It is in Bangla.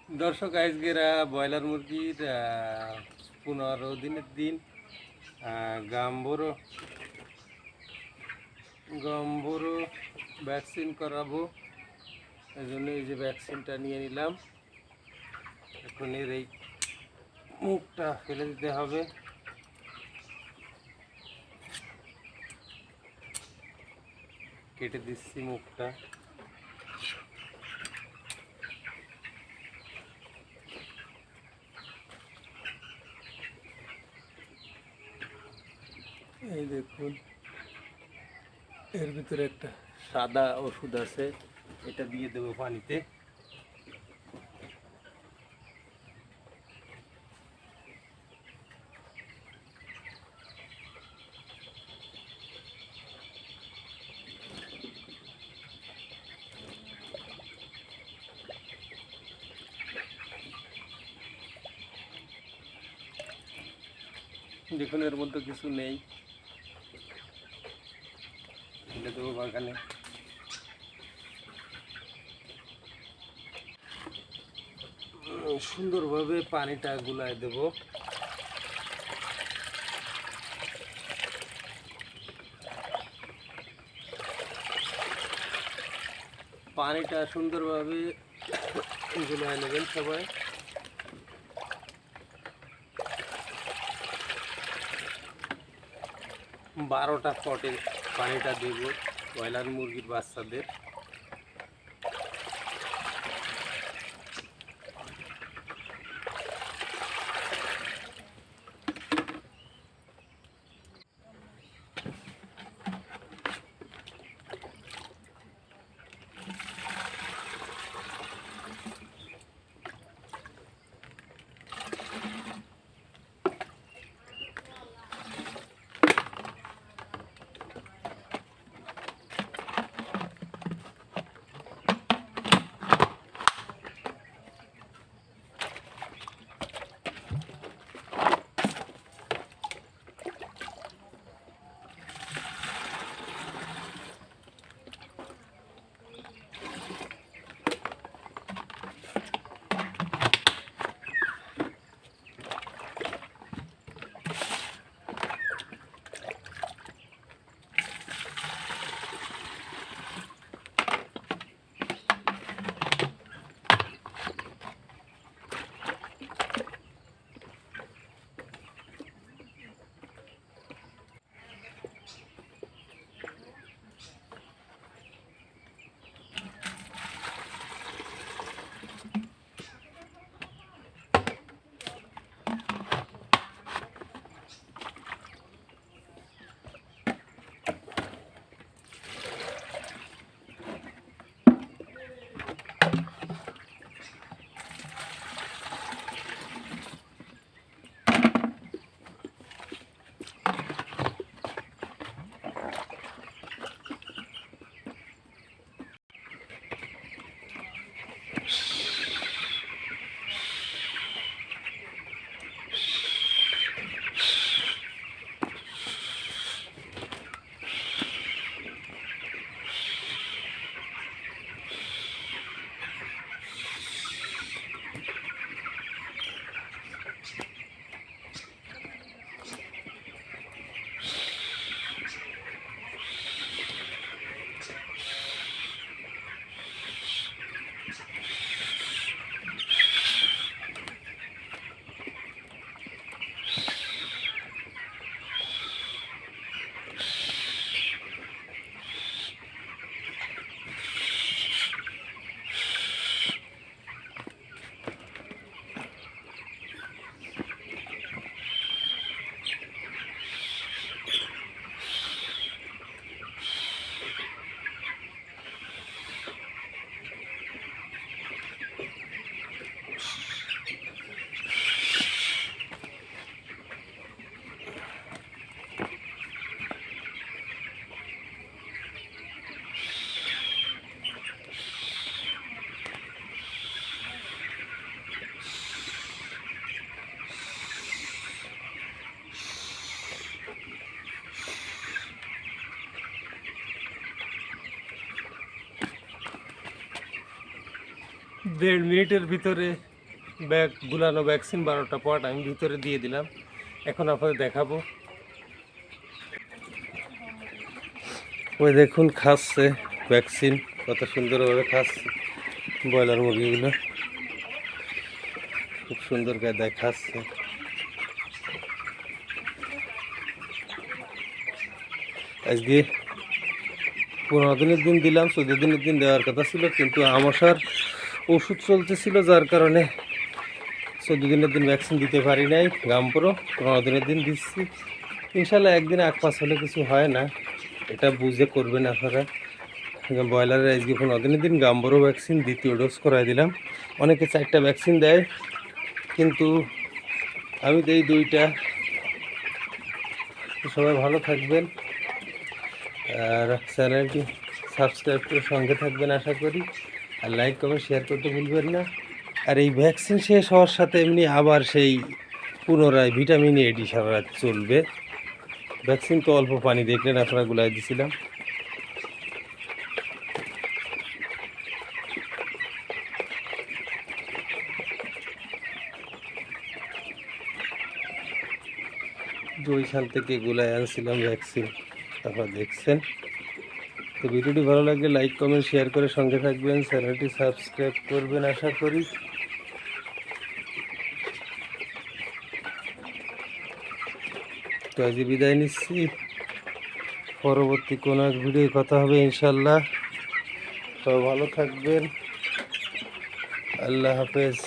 দর্শক, আজকের ব্রয়লার মুরগির 15 দিনের দিন গাম্বুরো ভ্যাকসিন করাবো। এই জন্য এই যে ভ্যাকসিনটা নিয়ে নিলাম। এখন এর এই মুখটা ফেলে দিতে হবে। কেটে দিচ্ছি মুখটা। এই দেখুন, এর ভিতরে একটা সাদা ওষুধ আছে, এটা দিয়ে দেবো পানিতে। দেখুন, এর মধ্যে কিছু নেই, ফেলে দেবো বাগানে। সুন্দরভাবে পানিটা গুলায় দেব। পানিটা সুন্দরভাবে গুলায় নেবেন সবাই। বারোটা পটে পানিটা দেব ব্রয়লার মুরগির বাচ্চাদের। দেড় মিনিটের ভিতরে ব্যাগ গুলানো ভ্যাকসিন 12টা পট আমি ভিতরে দিয়ে দিলাম। এখন আপনাদের দেখাবো। ওই দেখুন খাচ্ছে ভ্যাকসিন, কত সুন্দরভাবে খাচ্ছে ব্রয়লার মুরগিগুলো, খুব সুন্দর কায়দায় খাচ্ছে। আজকে 15 দিনের দিন দিলাম, 14 দিনের দিন দেওয়ার কথা ছিল, কিন্তু আমাশার ওষুধ চলতেছিল যার কারণে 14 দিনের দিন ভ্যাকসিন দিতে পারি নাই। গাম্পুরও 15 দিনের দিন দিচ্ছি। ইনশাল্লাহ একদিন আগ পাস হলে কিছু হয় না, এটা বুঝে করবেন আপনারা। ব্রয়লারের আজকে 15 দিনের দিন গাম্বুরো ভ্যাকসিন দ্বিতীয় ডোজ করাই দিলাম। অনেকে 4টা ভ্যাকসিন দেয়, কিন্তু আমি দেই 2টা। সবাই ভালো থাকবেন, আর চ্যানেলটি সাবস্ক্রাইব করে সঙ্গে থাকবেন আশা করি, আর লাইক কমেন্ট শেয়ার করতে ভুলবেন না। আর এই ভ্যাকসিন শেষ হওয়ার সাথে এমনি আবার সেই পুনরায় ভিটামিন এডি সারা রাত চলবে। ভ্যাকসিন তো অল্প পানি দেখলেন আপনারা গুলাই দিছিলাম। বরিশাল থেকে গুলায় আনছিলাম ভ্যাকসিন, আপনারা দেখছেন। তো ভিডিওটি ভালো লাগলে লাইক কমেন্ট শেয়ার করে সঙ্গে থাকবেন, চ্যানেলটি সাবস্ক্রাইব করবেন আশা করি। তো আজ বিদায় নিচ্ছি, পরবর্তী কোনো এক ভিডিও কথা হবে ইনশাল্লাহ। তো ভালো থাকবেন, আল্লাহ হাফেজ।